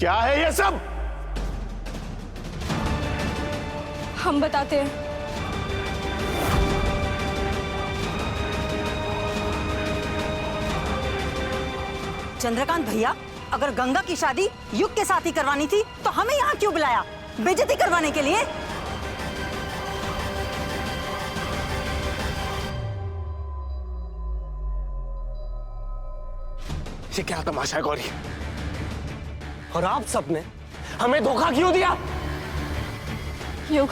क्या है ये सब? हम बताते हैं। चंद्रकांत भैया, अगर गंगा की शादी युग के साथ ही करवानी थी तो हमें यहाँ क्यों बुलाया? बेइज्जती करवाने के लिए? ये क्या तमाशा है गौरी? और आप सबने हमें धोखा क्यों दिया? युग,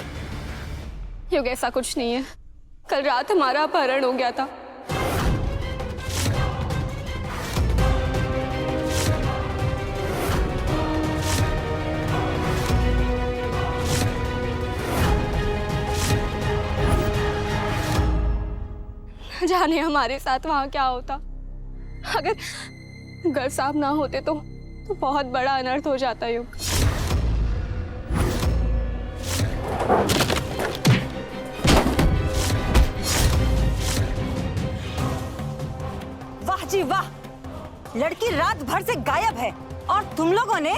युग ऐसा कुछ नहीं है। कल रात हमारा अपहरण हो गया था। न जाने हमारे साथ वहां क्या होता। अगर घर साहब ना होते तो बहुत बड़ा अनर्थ हो जाता। युग, वाह जी वाह, लड़की रात भर से गायब है और तुम लोगों ने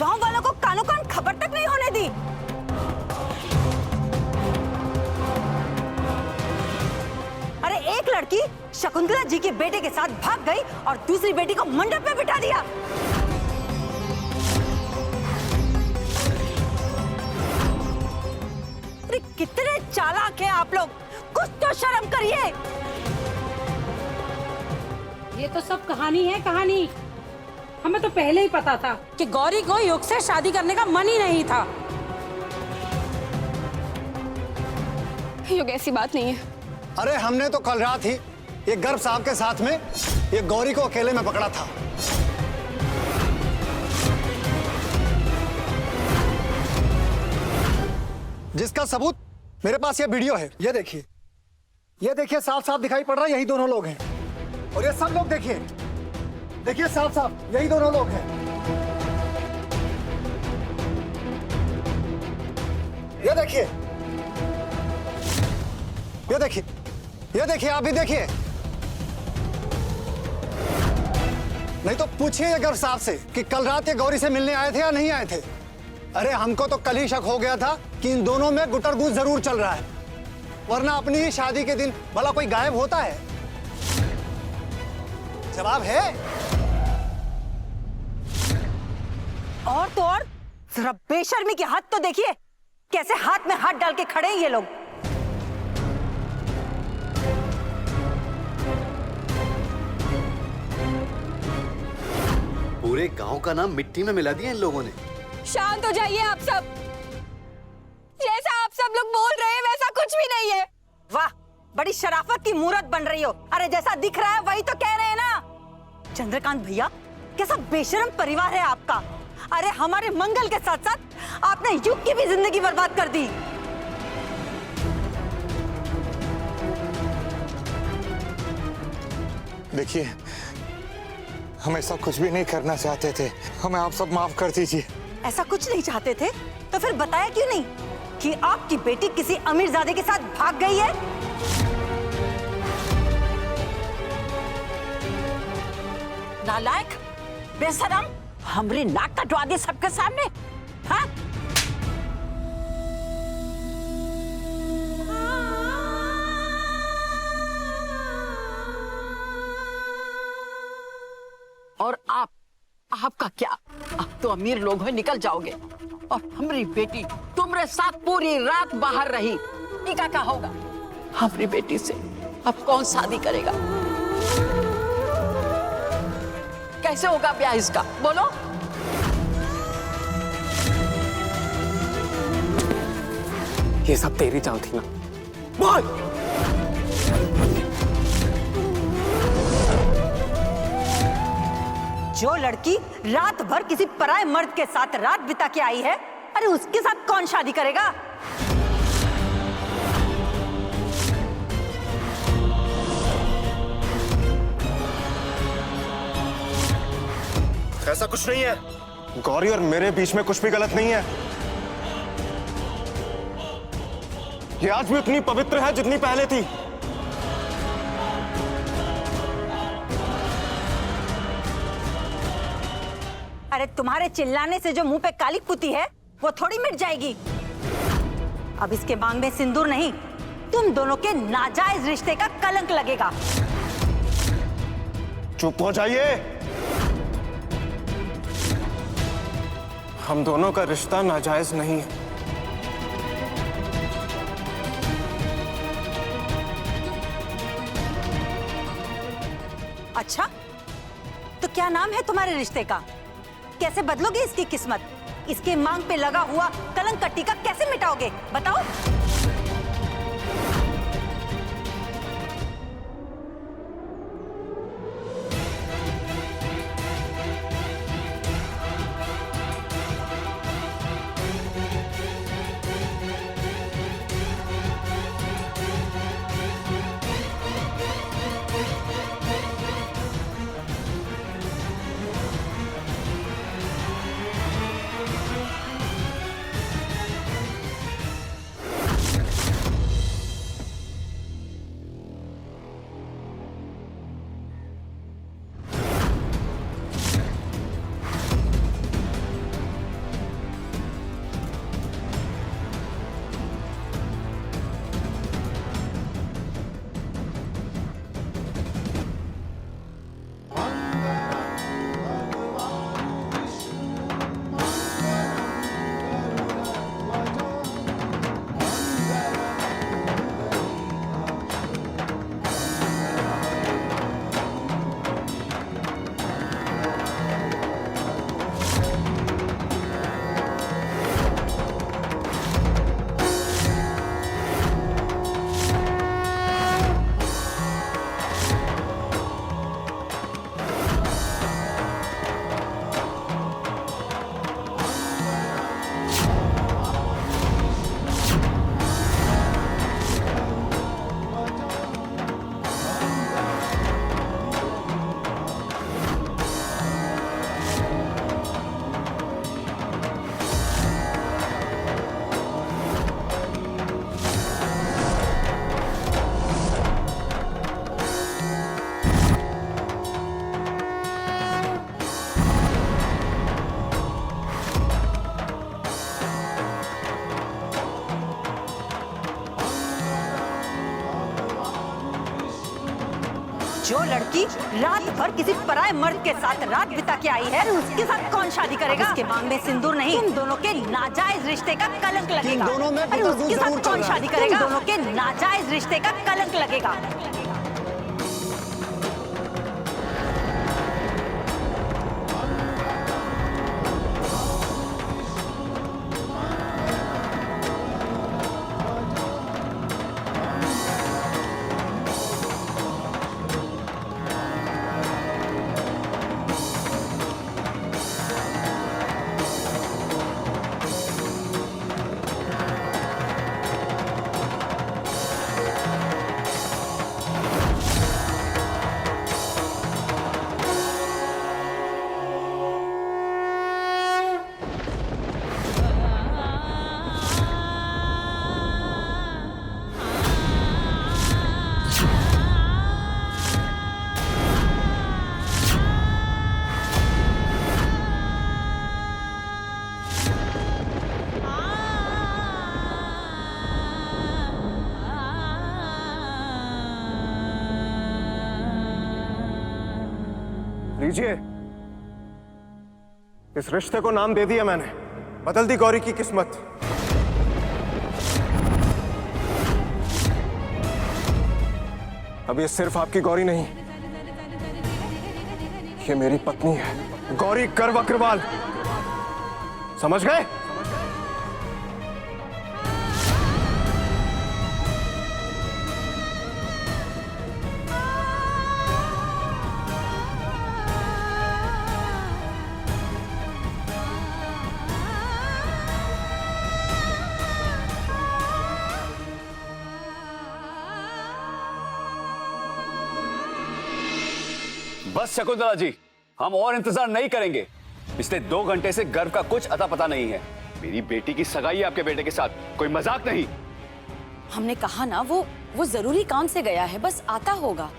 गांव वालों को कानो कान खबर तक नहीं होने दी। अरे एक लड़की शकुंतला जी के बेटे के साथ भाग गई और दूसरी बेटी को मंडप में बिठा दिया। अरे कितने चालाक हैं आप लोग, कुछ तो शर्म करिए। ये तो सब कहानी है, कहानी। हमें तो पहले ही पता था कि गौरी को युग से शादी करने का मन ही नहीं था। युग ऐसी बात नहीं है। अरे हमने तो कल रात ही ये गर्भ साहब के साथ में ये गौरी को अकेले में पकड़ा था। जिसका सबूत मेरे पास ये वीडियो है। ये देखिए साफ साफ दिखाई पड़ रहा है, यही दोनों लोग हैं। और ये सब लोग देखिए साफ साफ यही दोनों लोग हैं। ये देखिए आप भी देखिए। नहीं तो पूछिए ये गर्भ साहब से कि कल रात ये गौरी से मिलने आए थे या नहीं आए थे। अरे हमको तो कल ही शक हो गया था कि इन दोनों में गुटरगुज जरूर चल रहा है, वरना अपनी ही शादी के दिन भला कोई गायब होता है? जवाब है। और तो और जरा बेशर्मी की हद तो देखिए, कैसे हाथ में हाथ डाल के खड़े हैं ये लोग। पूरे गांव का नाम मिट्टी में मिला दिया इन लोगों ने। शांत हो जाइए आप सब। जैसा आप सब लोग बोल रहे हैं वैसा कुछ भी नहीं है। वाह, बड़ी शराफत की मूरत बन रही हो। अरे जैसा दिख रहा है वही तो कह रहे हैं ना। चंद्रकांत भैया, कैसा बेशरम परिवार है आपका। अरे हमारे मंगल के साथ साथ आपने युग की भी जिंदगी बर्बाद कर दी। देखिए, हम ऐसा कुछ भी नहीं करना चाहते थे, हमें आप सब माफ कर दीजिए। ऐसा कुछ नहीं चाहते थे तो फिर बताया क्यों नहीं कि आपकी बेटी किसी अमीरजादे के साथ भाग गई है? नालायक, बेशरम, हमरी नाक कटवा दी सबके सामने। हाँ? और आपका क्या? आप तो अमीर लोग हो, निकल जाओगे और हमारी बेटी तुम्हारे साथ पूरी रात बाहर रही। इनका क्या होगा? हमारी बेटी से अब कौन शादी करेगा? कैसे होगा ब्याह इसका? बोलो। ये सब तेरी चाल थी ना? बोल। जो लड़की रात भर किसी पराये मर्द के साथ रात बिता के आई है, अरे उसके साथ कौन शादी करेगा? ऐसा कुछ नहीं है। गौरी और मेरे बीच में कुछ भी गलत नहीं है। ये आज भी उतनी पवित्र है जितनी पहले थी। अरे तुम्हारे चिल्लाने से जो मुंह पे काली पुती है वो थोड़ी मिट जाएगी। अब इसके मांग में सिंदूर नहीं, तुम दोनों के नाजायज रिश्ते का कलंक लगेगा। चुप हो जाइए। हम दोनों का रिश्ता नाजायज नहीं है। अच्छा, तो क्या नाम है तुम्हारे रिश्ते का? कैसे बदलोगे इसकी किस्मत? इसके मांग पे लगा हुआ कलंक का टीका कैसे मिटाओगे? बताओ। जो लड़की रात भर किसी पराये मर्द के साथ रात बिता के आई है, उसके साथ कौन शादी करेगा? इसके मांग में सिंदूर नहीं, तुम दोनों के नाजायज रिश्ते का कलंक लगेगा। दोनों में अरे उसके साथ कौन शादी करेगा? तुम दोनों के नाजायज रिश्ते का कलंक लगेगा। लीजिए, इस रिश्ते को नाम दे दिया मैंने, बदल दी गौरी की किस्मत। अब ये सिर्फ आपकी गौरी नहीं, ये मेरी पत्नी है, गौरी गर्व अग्रवाल। समझ गए? बस शकुंतला जी, हम और इंतजार नहीं करेंगे। पिछले 2 घंटे से गर्व का कुछ अता पता नहीं है। मेरी बेटी की सगाई है आपके बेटे के साथ, कोई मजाक नहीं। हमने कहा ना, वो जरूरी काम से गया है, बस आता होगा।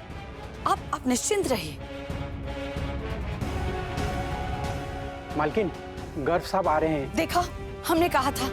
आप निश्चिंत रहिए। मालकिन, गर्व साहब आ रहे हैं। देखा, हमने कहा था।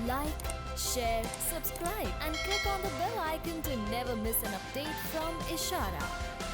Like, share, subscribe and click on the bell icon to never miss an update from Ishara.